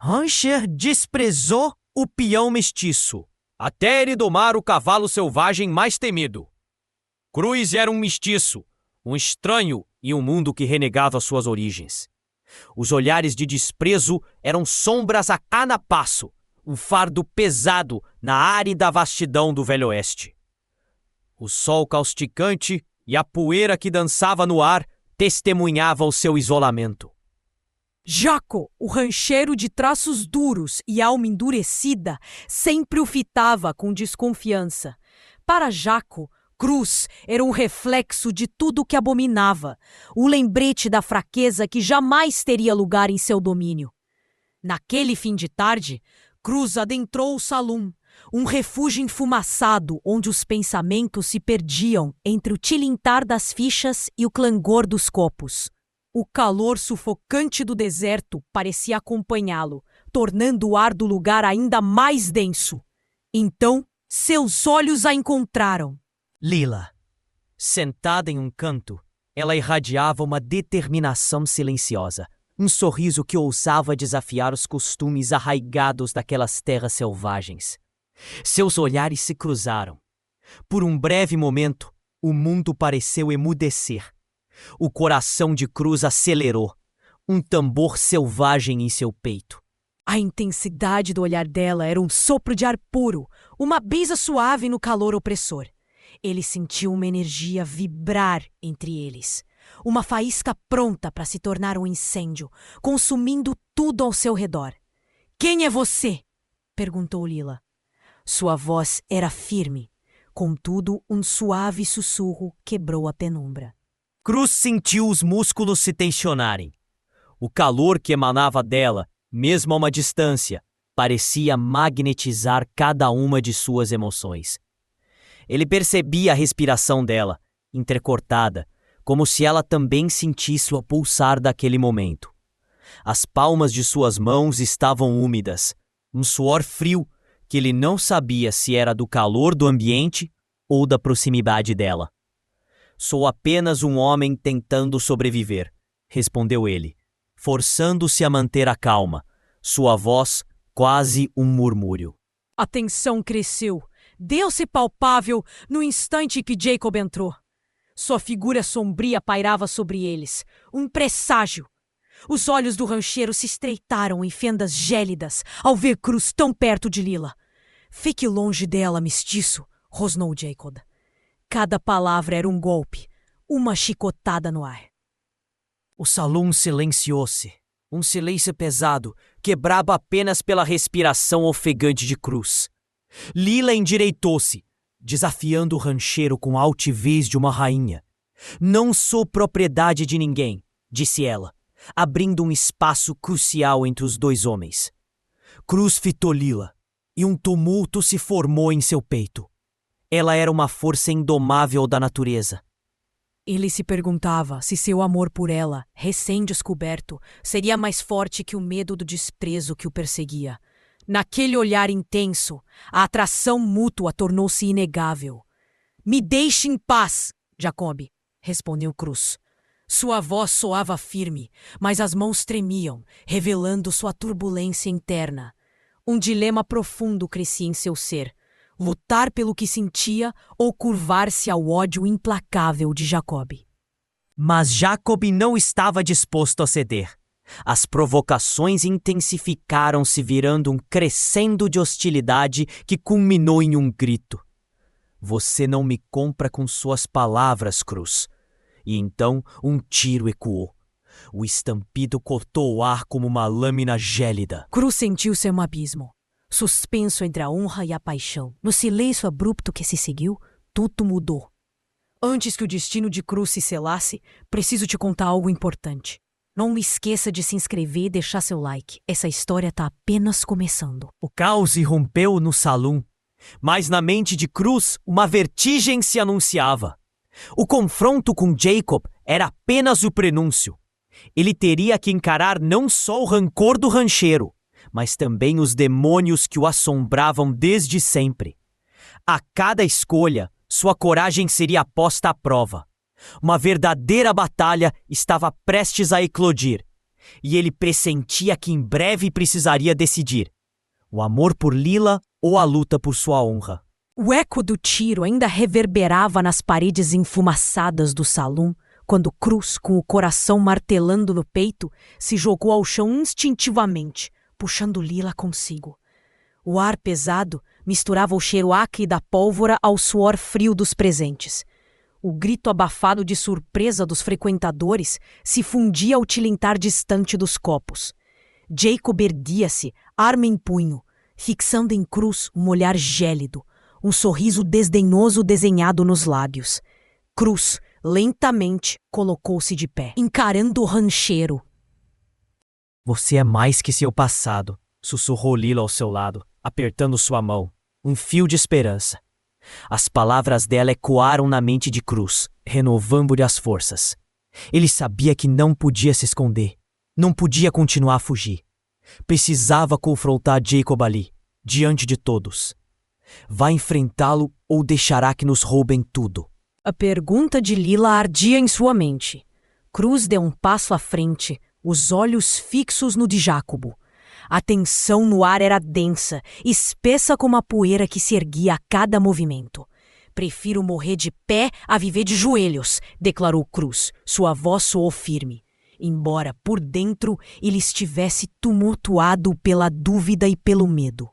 Rancher desprezou o peão mestiço, até ele domar o cavalo selvagem mais temido. Cruz era um mestiço, um estranho em um mundo que renegava suas origens. Os olhares de desprezo eram sombras a cada passo, um fardo pesado na árida vastidão do Velho Oeste. O sol causticante e a poeira que dançava no ar testemunhavam o seu isolamento. Jaco, o rancheiro de traços duros e alma endurecida, sempre o fitava com desconfiança. Para Jaco, Cruz era um reflexo de tudo o que abominava, um lembrete da fraqueza que jamais teria lugar em seu domínio. Naquele fim de tarde, Cruz adentrou o salão, um refúgio enfumaçado onde os pensamentos se perdiam entre o tilintar das fichas e o clangor dos copos. O calor sufocante do deserto parecia acompanhá-lo, tornando o ar do lugar ainda mais denso. Então, seus olhos a encontraram. Lila, sentada em um canto, ela irradiava uma determinação silenciosa, um sorriso que ousava desafiar os costumes arraigados daquelas terras selvagens. Seus olhares se cruzaram. Por um breve momento, o mundo pareceu emudecer. O coração de Cruz acelerou, um tambor selvagem em seu peito. A intensidade do olhar dela era um sopro de ar puro, uma brisa suave no calor opressor. Ele sentiu uma energia vibrar entre eles, uma faísca pronta para se tornar um incêndio, consumindo tudo ao seu redor. "Quem é você?" perguntou Lila. Sua voz era firme, contudo um suave sussurro quebrou a penumbra. Cruz sentiu os músculos se tensionarem. O calor que emanava dela, mesmo a uma distância, parecia magnetizar cada uma de suas emoções. Ele percebia a respiração dela, entrecortada, como se ela também sentisse o pulsar daquele momento. As palmas de suas mãos estavam úmidas, um suor frio que ele não sabia se era do calor do ambiente ou da proximidade dela. "Sou apenas um homem tentando sobreviver", respondeu ele, forçando-se a manter a calma, sua voz quase um murmúrio. A tensão cresceu, deu-se palpável no instante que Jacob entrou. Sua figura sombria pairava sobre eles, um presságio. Os olhos do rancheiro se estreitaram em fendas gélidas ao ver Cruz tão perto de Lila. "Fique longe dela, mestiço", rosnou Jacob. Cada palavra era um golpe, uma chicotada no ar. O salão silenciou-se. Um silêncio pesado, quebrado apenas pela respiração ofegante de Cruz. Lila endireitou-se, desafiando o rancheiro com a altivez de uma rainha. "Não sou propriedade de ninguém", disse ela, abrindo um espaço crucial entre os dois homens. Cruz fitou Lila, e um tumulto se formou em seu peito. Ela era uma força indomável da natureza. Ele se perguntava se seu amor por ela, recém-descoberto, seria mais forte que o medo do desprezo que o perseguia. Naquele olhar intenso, a atração mútua tornou-se inegável. "Me deixe em paz, Jacob", respondeu Cruz. Sua voz soava firme, mas as mãos tremiam, revelando sua turbulência interna. Um dilema profundo crescia em seu ser. Lutar pelo que sentia ou curvar-se ao ódio implacável de Jacob. Mas Jacob não estava disposto a ceder. As provocações intensificaram-se, virando um crescendo de hostilidade que culminou em um grito. "Você não me compra com suas palavras, Cruz." E então um tiro ecoou. O estampido cortou o ar como uma lâmina gélida. Cruz sentiu-se em um abismo. Suspenso entre a honra e a paixão, no silêncio abrupto que se seguiu, tudo mudou. "Antes que o destino de Cruz se selasse, preciso te contar algo importante. Não esqueça de se inscrever e deixar seu like. Essa história está apenas começando." O caos irrompeu no salão, mas na mente de Cruz uma vertigem se anunciava. O confronto com Jacob era apenas o prenúncio. Ele teria que encarar não só o rancor do rancheiro, mas também os demônios que o assombravam desde sempre. A cada escolha, sua coragem seria posta à prova. Uma verdadeira batalha estava prestes a eclodir. e ele pressentia que em breve precisaria decidir: o amor por Lila ou a luta por sua honra. O eco do tiro ainda reverberava nas paredes enfumaçadas do salão, quando Cruz, com o coração martelando no peito, se jogou ao chão instintivamente, puxando Lila consigo. O ar pesado misturava o cheiro acre da pólvora ao suor frio dos presentes. O grito abafado de surpresa dos frequentadores se fundia ao tilintar distante dos copos. Jacob erguia-se, arma em punho, fixando em Cruz um olhar gélido, um sorriso desdenhoso desenhado nos lábios. Cruz, lentamente, colocou-se de pé, encarando o rancheiro. Você é mais que seu passado, sussurrou Lila ao seu lado, apertando sua mão, um fio de esperança. As palavras dela ecoaram na mente de Cruz, renovando-lhe as forças. Ele sabia que não podia se esconder, não podia continuar a fugir. Precisava confrontar Jacob ali, diante de todos. Vai enfrentá-lo ou deixará que nos roubem tudo? A pergunta de Lila ardia em sua mente. Cruz deu um passo à frente, os olhos fixos no de Jacobo. A tensão no ar era densa, espessa como a poeira que se erguia a cada movimento. Prefiro morrer de pé a viver de joelhos, declarou Cruz. Sua voz soou firme, embora por dentro ele estivesse tumultuado pela dúvida e pelo medo.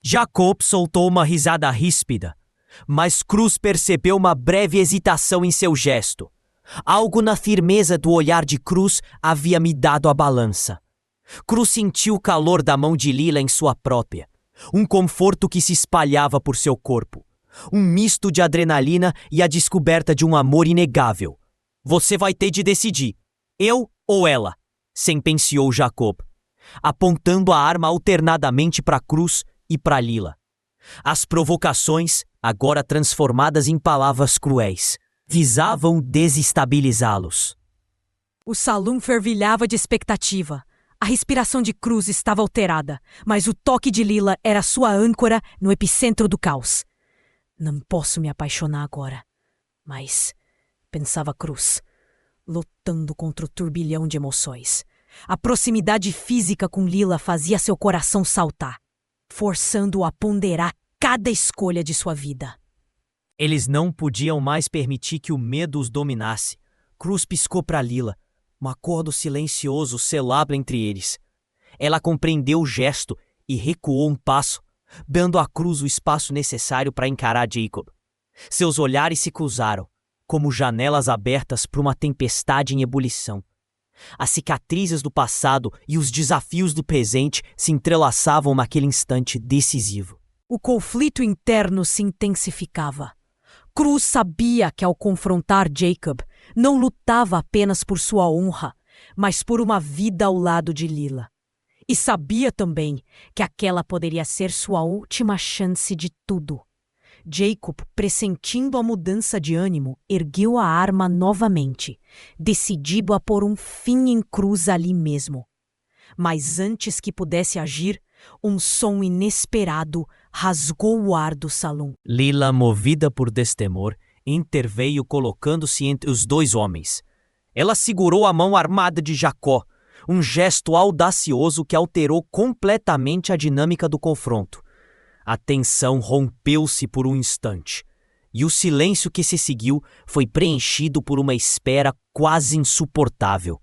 Jacob soltou uma risada ríspida, mas Cruz percebeu uma breve hesitação em seu gesto. Algo na firmeza do olhar de Cruz havia me dado a balança. Cruz sentiu o calor da mão de Lila em sua própria, um conforto que se espalhava por seu corpo, um misto de adrenalina e a descoberta de um amor inegável. Você vai ter de decidir, eu ou ela, sentenciou Jacob, apontando a arma alternadamente para Cruz e para Lila. As provocações, agora transformadas em palavras cruéis, visavam desestabilizá-los. O salão fervilhava de expectativa. A respiração de Cruz estava alterada, mas o toque de Lila era sua âncora no epicentro do caos. Não posso me apaixonar agora, mas, pensava Cruz, lutando contra o turbilhão de emoções. A proximidade física com Lila fazia seu coração saltar, forçando-o a ponderar cada escolha de sua vida. Eles não podiam mais permitir que o medo os dominasse. Cruz piscou para Lila. Um acordo silencioso selava entre eles. Ela compreendeu o gesto e recuou um passo, dando a Cruz o espaço necessário para encarar Jacob. Seus olhares se cruzaram, como janelas abertas para uma tempestade em ebulição. As cicatrizes do passado e os desafios do presente se entrelaçavam naquele instante decisivo. O conflito interno se intensificava. Cruz sabia que ao confrontar Jacob, não lutava apenas por sua honra, mas por uma vida ao lado de Lila. E sabia também que aquela poderia ser sua última chance de tudo. Jacob, pressentindo a mudança de ânimo, ergueu a arma novamente, decidido a pôr um fim em Cruz ali mesmo. Mas antes que pudesse agir, um som inesperado rasgou o ar do salão. Lila, movida por destemor, interveio colocando-se entre os dois homens. Ela segurou a mão armada de Jacó, um gesto audacioso que alterou completamente a dinâmica do confronto. A tensão rompeu-se por um instante, e o silêncio que se seguiu foi preenchido por uma espera quase insuportável.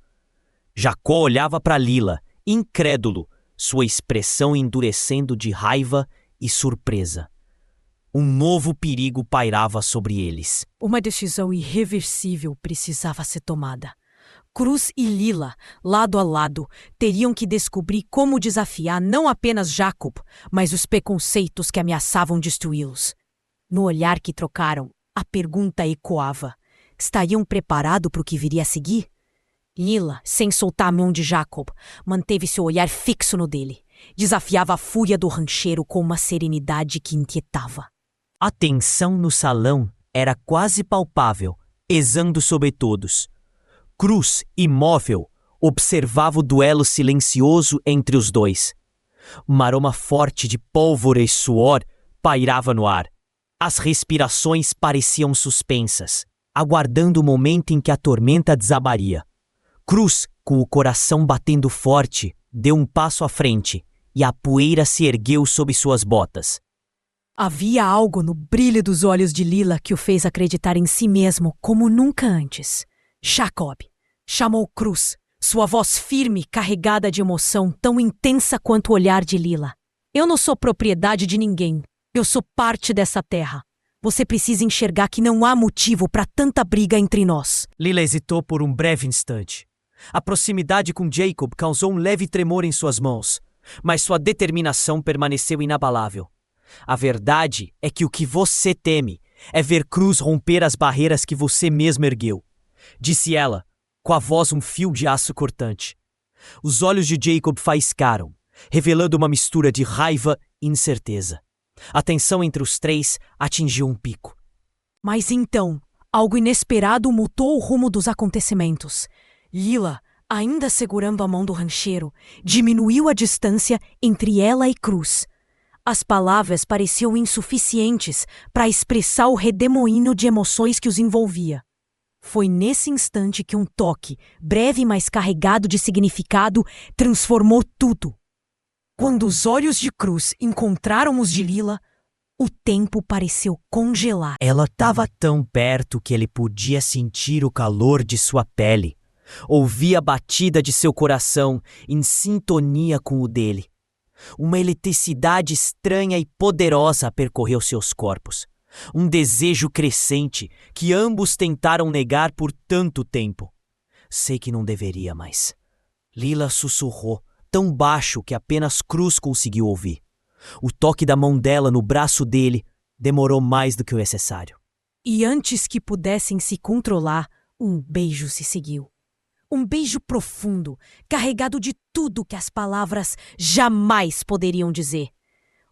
Jacó olhava para Lila, incrédulo, sua expressão endurecendo de raiva e surpresa. Um novo perigo pairava sobre eles. Uma decisão irreversível precisava ser tomada. Cruz e Lila, lado a lado, teriam que descobrir como desafiar não apenas Jacob, mas os preconceitos que ameaçavam destruí-los. No olhar que trocaram, a pergunta ecoava: estariam preparados para o que viria a seguir? Lila, sem soltar a mão de Jacob, manteve seu olhar fixo no dele. Desafiava a fúria do rancheiro com uma serenidade que inquietava. A tensão no salão era quase palpável, pesando sobre todos. Cruz, imóvel, observava o duelo silencioso entre os dois. Uma aroma forte de pólvora e suor pairava no ar. As respirações pareciam suspensas, aguardando o momento em que a tormenta desabaria. Cruz, com o coração batendo forte, deu um passo à frente e a poeira se ergueu sob suas botas. Havia algo no brilho dos olhos de Lila que o fez acreditar em si mesmo como nunca antes. Jacob chamou Cruz, sua voz firme, carregada de emoção tão intensa quanto o olhar de Lila. Eu não sou propriedade de ninguém. Eu sou parte dessa terra. Você precisa enxergar que não há motivo para tanta briga entre nós. Lila hesitou por um breve instante. A proximidade com Jacob causou um leve tremor em suas mãos, mas sua determinação permaneceu inabalável. A verdade é que o que você teme é ver Cruz romper as barreiras que você mesmo ergueu, disse ela, com a voz um fio de aço cortante. Os olhos de Jacob faiscaram, revelando uma mistura de raiva e incerteza. A tensão entre os três atingiu um pico. Mas então, algo inesperado mudou o rumo dos acontecimentos. Lila, ainda segurando a mão do rancheiro, diminuiu a distância entre ela e Cruz. As palavras pareciam insuficientes para expressar o redemoinho de emoções que os envolvia. Foi nesse instante que um toque, breve mas carregado de significado, transformou tudo. Quando os olhos de Cruz encontraram os de Lila, o tempo pareceu congelar. Ela estava tão perto que ele podia sentir o calor de sua pele. Ouvia a batida de seu coração em sintonia com o dele. Uma eletricidade estranha e poderosa percorreu seus corpos. Um desejo crescente que ambos tentaram negar por tanto tempo. Sei que não deveria mais. Lila sussurrou, tão baixo que apenas Cruz conseguiu ouvir. O toque da mão dela no braço dele demorou mais do que o necessário. E antes que pudessem se controlar, um beijo se seguiu. Um beijo profundo, carregado de tudo que as palavras jamais poderiam dizer.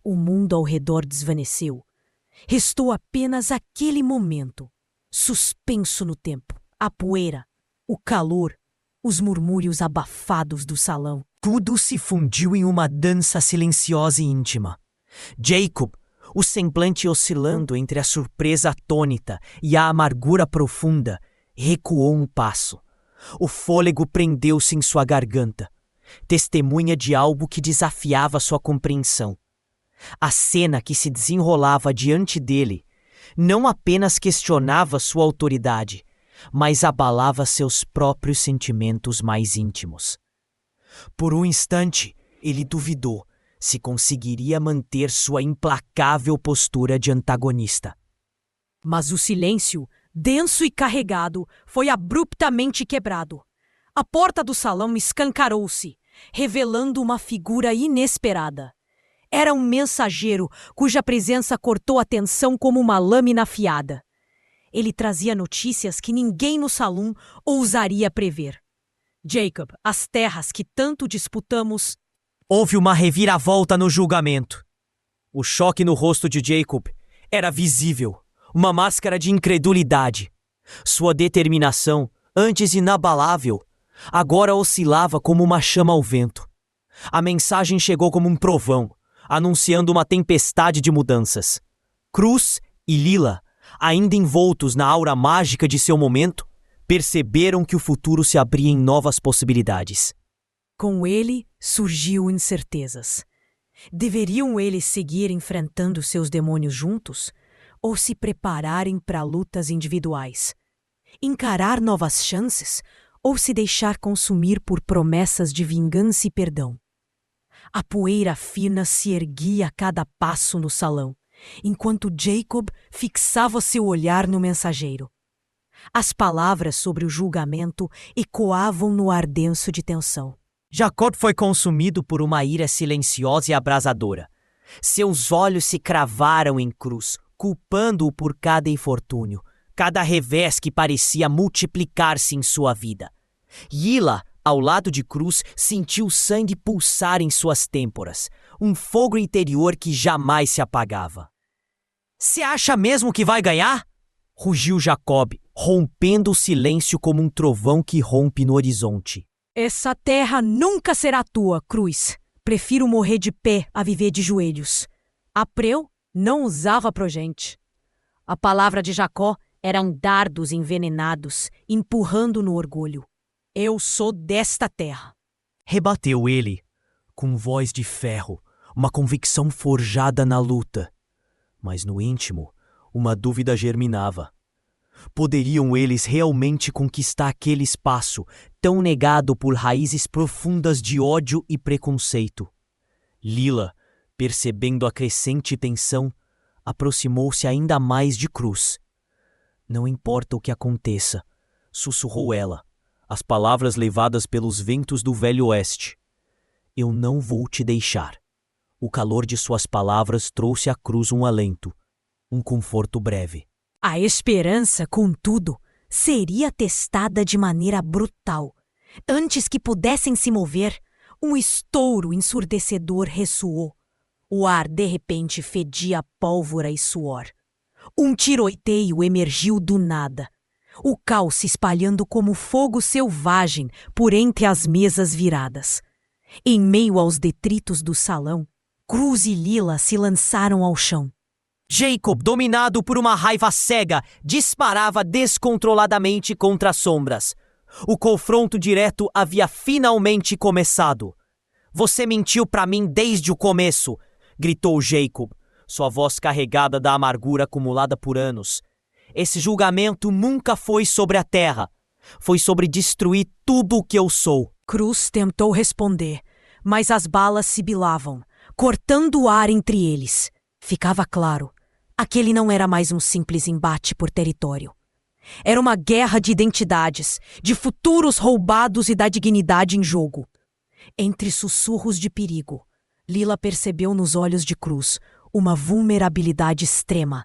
O mundo ao redor desvaneceu. Restou apenas aquele momento, suspenso no tempo, a poeira, o calor, os murmúrios abafados do salão. Tudo se fundiu em uma dança silenciosa e íntima. Jacob, o semblante oscilando entre a surpresa atônita e a amargura profunda, recuou um passo. O fôlego prendeu-se em sua garganta, testemunha de algo que desafiava sua compreensão. A cena que se desenrolava diante dele não apenas questionava sua autoridade, mas abalava seus próprios sentimentos mais íntimos. Por um instante, ele duvidou se conseguiria manter sua implacável postura de antagonista. Mas o silêncio, denso e carregado, foi abruptamente quebrado. A porta do salão escancarou-se, revelando uma figura inesperada. Era um mensageiro cuja presença cortou a tensão como uma lâmina afiada. Ele trazia notícias que ninguém no salão ousaria prever. Jacob, as terras que tanto disputamos... Houve uma reviravolta no julgamento. O choque no rosto de Jacob era visível, uma máscara de incredulidade. Sua determinação, antes inabalável, agora oscilava como uma chama ao vento. A mensagem chegou como um trovão, anunciando uma tempestade de mudanças. Cruz e Lila, ainda envoltos na aura mágica de seu momento, perceberam que o futuro se abria em novas possibilidades. Com ele surgiu incertezas. Deveriam eles seguir enfrentando seus demônios juntos ou se prepararem para lutas individuais? Encarar novas chances ou se deixar consumir por promessas de vingança e perdão? A poeira fina se erguia a cada passo no salão, enquanto Jacob fixava seu olhar no mensageiro. As palavras sobre o julgamento ecoavam no ar denso de tensão. Jacob foi consumido por uma ira silenciosa e abrasadora. Seus olhos se cravaram em Cruz, culpando-o por cada infortúnio, cada revés que parecia multiplicar-se em sua vida. Lila, ao lado de Cruz, sentiu o sangue pulsar em suas têmporas, um fogo interior que jamais se apagava. "Você acha mesmo que vai ganhar?" rugiu Jacob, rompendo o silêncio como um trovão que rompe no horizonte. Essa terra nunca será tua, Cruz. Prefiro morrer de pé a viver de joelhos. Apreu não usava progente. A palavra de Jacó eram dardos envenenados, empurrando no orgulho. Eu sou desta terra. Rebateu ele, com voz de ferro, uma convicção forjada na luta. Mas no íntimo, uma dúvida germinava. Poderiam eles realmente conquistar aquele espaço, tão negado por raízes profundas de ódio e preconceito? Lila, percebendo a crescente tensão, aproximou-se ainda mais de Cruz. Não importa o que aconteça, sussurrou ela, as palavras levadas pelos ventos do Velho Oeste. Eu não vou te deixar. O calor de suas palavras trouxe à Cruz um alento, um conforto breve. A esperança, contudo, seria testada de maneira brutal. Antes que pudessem se mover, um estouro ensurdecedor ressoou. O ar, de repente, fedia pólvora e suor. Um tiroteio emergiu do nada. O caos se espalhando como fogo selvagem por entre as mesas viradas. Em meio aos detritos do salão, Cruz e Lila se lançaram ao chão. Jacob, dominado por uma raiva cega, disparava descontroladamente contra as sombras. O confronto direto havia finalmente começado. Você mentiu para mim desde o começo, gritou Jacob, sua voz carregada da amargura acumulada por anos. Esse julgamento nunca foi sobre a terra. Foi sobre destruir tudo o que eu sou. Cruz tentou responder, mas as balas sibilavam, cortando o ar entre eles. Ficava claro, aquele não era mais um simples embate por território. Era uma guerra de identidades, de futuros roubados e da dignidade em jogo. Entre sussurros de perigo, Lila percebeu nos olhos de Cruz uma vulnerabilidade extrema,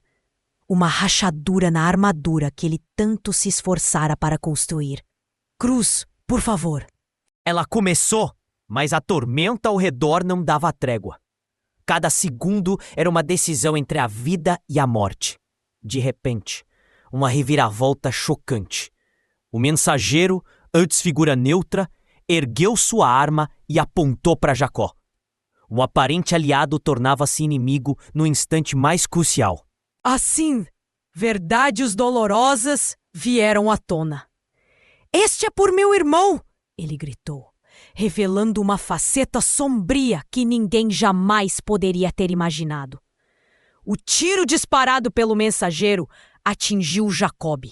uma rachadura na armadura que ele tanto se esforçara para construir. Cruz, por favor. Ela começou, mas a tormenta ao redor não dava trégua. Cada segundo era uma decisão entre a vida e a morte. De repente, uma reviravolta chocante. O mensageiro, antes figura neutra, ergueu sua arma e apontou para Jacó. Um aparente aliado tornava-se inimigo no instante mais crucial. Assim, verdades dolorosas vieram à tona. Este é por meu irmão, ele gritou, revelando uma faceta sombria que ninguém jamais poderia ter imaginado. O tiro disparado pelo mensageiro atingiu Jacob.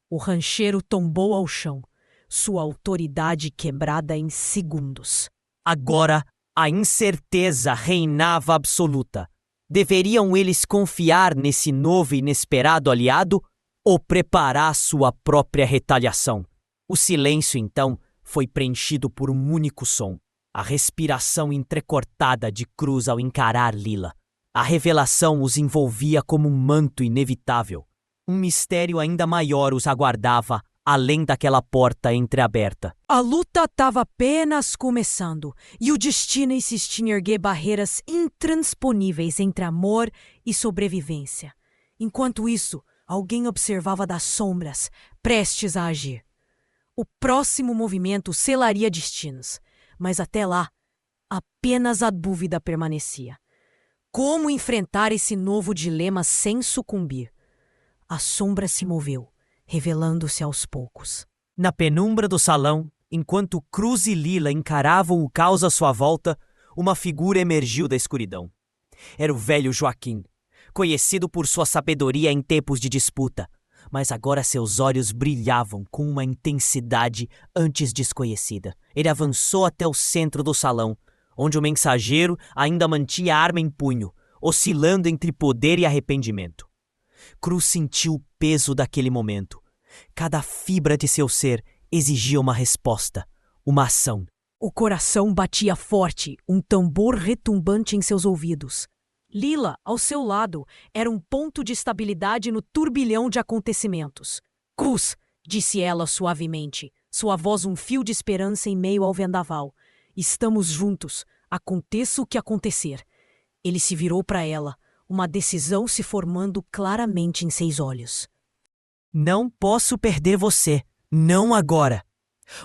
O rancheiro tombou ao chão, sua autoridade quebrada em segundos. Agora, a incerteza reinava absoluta. Deveriam eles confiar nesse novo e inesperado aliado ou preparar sua própria retaliação? O silêncio, então, foi preenchido por um único som. A respiração entrecortada de Cruz ao encarar Lila. A revelação os envolvia como um manto inevitável. Um mistério ainda maior os aguardava, além daquela porta entreaberta. A luta estava apenas começando, e o destino insistia em erguer barreiras intransponíveis entre amor e sobrevivência. Enquanto isso, alguém observava das sombras, prestes a agir. O próximo movimento selaria destinos, mas até lá, apenas a dúvida permanecia. Como enfrentar esse novo dilema sem sucumbir? A sombra se moveu, revelando-se aos poucos. Na penumbra do salão, enquanto Cruz e Lila encaravam o caos à sua volta, uma figura emergiu da escuridão. Era o velho Joaquim, conhecido por sua sabedoria em tempos de disputa, mas agora seus olhos brilhavam com uma intensidade antes desconhecida. Ele avançou até o centro do salão, onde o mensageiro ainda mantinha a arma em punho, oscilando entre poder e arrependimento. Cruz sentiu o peso daquele momento. Cada fibra de seu ser exigia uma resposta, uma ação. O coração batia forte, um tambor retumbante em seus ouvidos. Lila, ao seu lado, era um ponto de estabilidade no turbilhão de acontecimentos. Cruz, disse ela suavemente, sua voz um fio de esperança em meio ao vendaval. Estamos juntos, aconteça o que acontecer. Ele se virou para ela, uma decisão se formando claramente em seus olhos. Não posso perder você, não agora.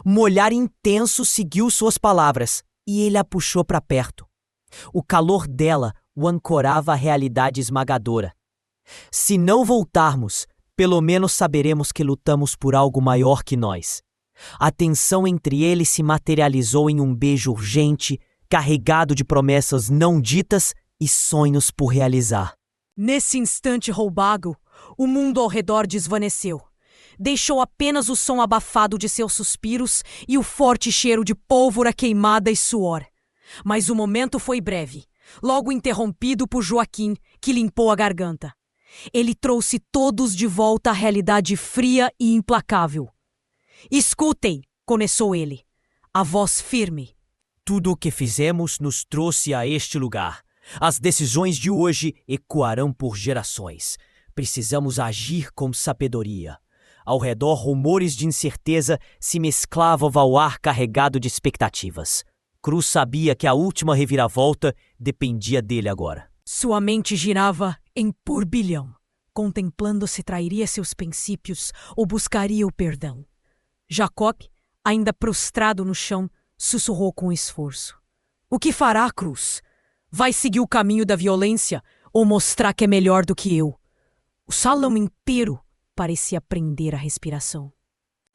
Um olhar intenso seguiu suas palavras e ele a puxou para perto. O calor dela o ancorava à realidade esmagadora. Se não voltarmos, pelo menos saberemos que lutamos por algo maior que nós. A tensão entre eles se materializou em um beijo urgente, carregado de promessas não ditas e sonhos por realizar. Nesse instante roubago, o mundo ao redor desvaneceu. Deixou apenas o som abafado de seus suspiros e o forte cheiro de pólvora queimada e suor. Mas o momento foi breve, logo interrompido por Joaquim, que limpou a garganta. Ele trouxe todos de volta à realidade fria e implacável. Escutem, começou ele, a voz firme. Tudo o que fizemos nos trouxe a este lugar. As decisões de hoje ecoarão por gerações. Precisamos agir com sabedoria. Ao redor, rumores de incerteza se mesclavam ao ar carregado de expectativas. Cruz sabia que a última reviravolta dependia dele agora. Sua mente girava em turbilhão, contemplando se trairia seus princípios ou buscaria o perdão. Jacob, ainda prostrado no chão, sussurrou com esforço. O que fará, Cruz? Vai seguir o caminho da violência ou mostrar que é melhor do que eu? O salão inteiro parecia prender a respiração.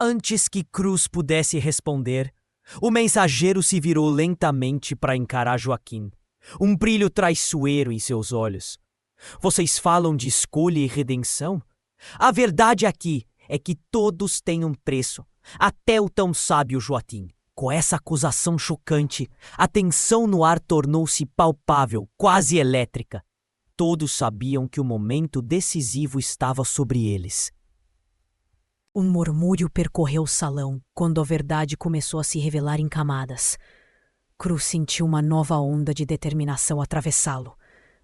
Antes que Cruz pudesse responder, o mensageiro se virou lentamente para encarar Joaquim, um brilho traiçoeiro em seus olhos. Vocês falam de escolha e redenção? A verdade aqui é que todos têm um preço, até o tão sábio Joaquim. Com essa acusação chocante, a tensão no ar tornou-se palpável, quase elétrica. Todos sabiam que o momento decisivo estava sobre eles. Um murmúrio percorreu o salão quando a verdade começou a se revelar em camadas. Cruz sentiu uma nova onda de determinação atravessá-lo.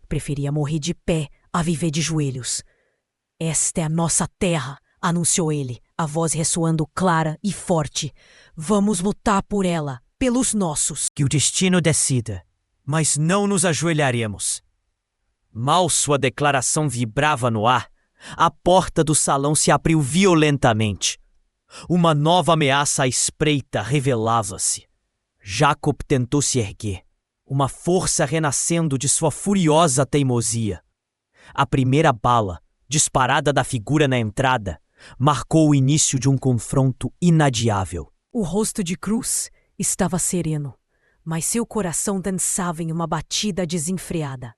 Preferia morrer de pé a viver de joelhos. Esta é a nossa terra, anunciou ele, a voz ressoando clara e forte. Vamos lutar por ela, pelos nossos. Que o destino decida, mas não nos ajoelharemos. Mal sua declaração vibrava no ar, a porta do salão se abriu violentamente. Uma nova ameaça à espreita revelava-se. Jacob tentou se erguer, uma força renascendo de sua furiosa teimosia. A primeira bala, disparada da figura na entrada, marcou o início de um confronto inadiável. O rosto de Cruz estava sereno, mas seu coração dançava em uma batida desenfreada.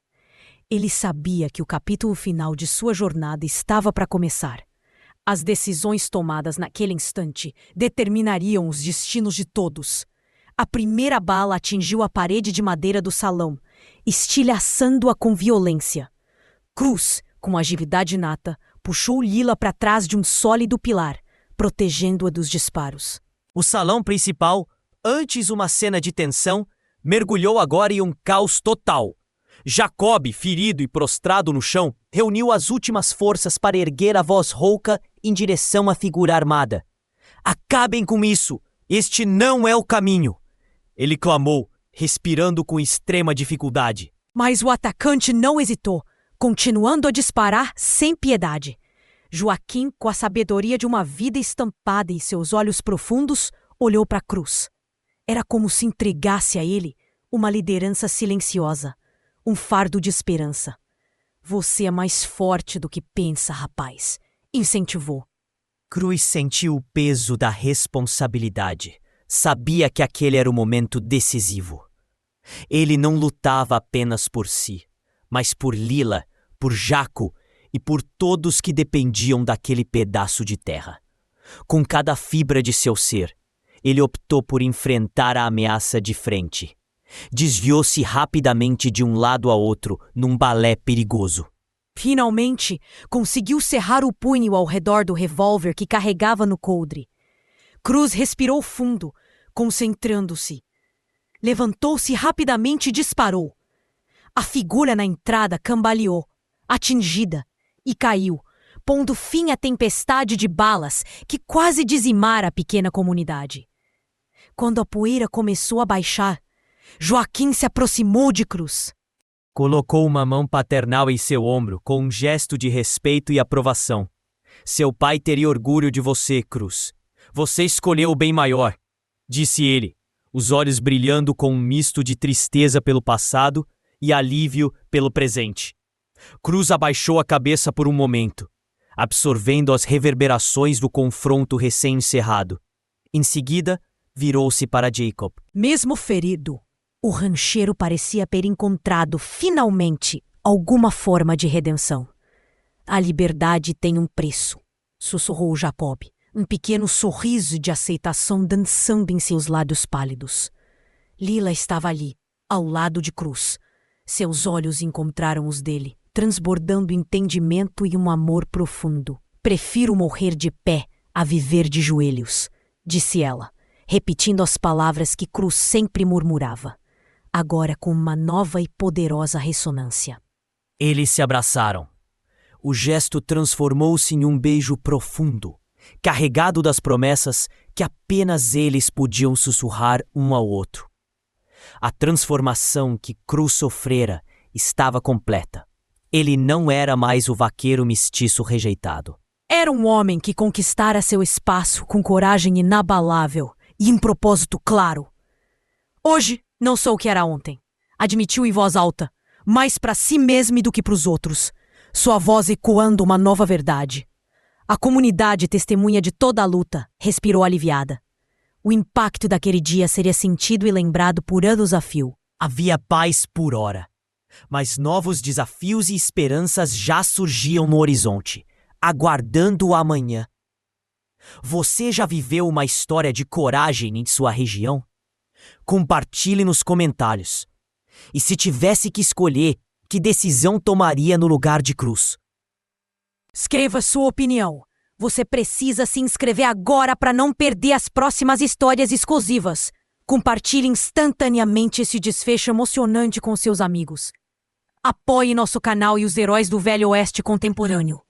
Ele sabia que o capítulo final de sua jornada estava para começar. As decisões tomadas naquele instante determinariam os destinos de todos. A primeira bala atingiu a parede de madeira do salão, estilhaçando-a com violência. Cruz, com agilidade inata, puxou Lila para trás de um sólido pilar, protegendo-a dos disparos. O salão principal, antes uma cena de tensão, mergulhou agora em um caos total. Jacob, ferido e prostrado no chão, reuniu as últimas forças para erguer a voz rouca em direção à figura armada. Acabem com isso! Este não é o caminho! Ele clamou, respirando com extrema dificuldade. Mas o atacante não hesitou, continuando a disparar sem piedade. Joaquim, com a sabedoria de uma vida estampada em seus olhos profundos, olhou para a Cruz. Era como se entregasse a ele uma liderança silenciosa, um fardo de esperança. Você é mais forte do que pensa, rapaz, incentivou. Cruz sentiu o peso da responsabilidade. Sabia que aquele era o momento decisivo. Ele não lutava apenas por si, mas por Lila, por Jaco e por todos que dependiam daquele pedaço de terra. Com cada fibra de seu ser, ele optou por enfrentar a ameaça de frente. Desviou-se rapidamente de um lado a outro num balé perigoso. Finalmente, conseguiu cerrar o punho ao redor do revólver que carregava no coldre. Cruz respirou fundo, concentrando-se. Levantou-se rapidamente e disparou. A figura na entrada cambaleou, atingida, e caiu, pondo fim à tempestade de balas que quase dizimara a pequena comunidade. Quando a poeira começou a baixar, Joaquim se aproximou de Cruz. Colocou uma mão paternal em seu ombro com um gesto de respeito e aprovação. Seu pai teria orgulho de você, Cruz. Você escolheu o bem maior, disse ele, os olhos brilhando com um misto de tristeza pelo passado e alívio pelo presente. Cruz abaixou a cabeça por um momento, absorvendo as reverberações do confronto recém-encerrado. Em seguida, virou-se para Jacob. Mesmo ferido, o rancheiro parecia ter encontrado, finalmente, alguma forma de redenção. A liberdade tem um preço, sussurrou Jacob, um pequeno sorriso de aceitação dançando em seus lábios pálidos. Lila estava ali, ao lado de Cruz. Seus olhos encontraram os dele, transbordando entendimento e um amor profundo. Prefiro morrer de pé a viver de joelhos, disse ela, repetindo as palavras que Cruz sempre murmurava, agora com uma nova e poderosa ressonância. Eles se abraçaram. O gesto transformou-se em um beijo profundo, carregado das promessas que apenas eles podiam sussurrar um ao outro. A transformação que Cruz sofrera estava completa. Ele não era mais o vaqueiro mestiço rejeitado. Era um homem que conquistara seu espaço com coragem inabalável e um propósito claro. Hoje não sou o que era ontem, admitiu em voz alta, mais para si mesmo do que para os outros, sua voz ecoando uma nova verdade. A comunidade testemunha de toda a luta respirou aliviada. O impacto daquele dia seria sentido e lembrado por anos a fio. Havia paz por hora, mas novos desafios e esperanças já surgiam no horizonte, aguardando o amanhã. Você já viveu uma história de coragem em sua região? Compartilhe nos comentários. E se tivesse que escolher, que decisão tomaria no lugar de Cruz? Escreva sua opinião. Você precisa se inscrever agora para não perder as próximas histórias exclusivas. Compartilhe instantaneamente esse desfecho emocionante com seus amigos. Apoie nosso canal e os heróis do Velho Oeste contemporâneo.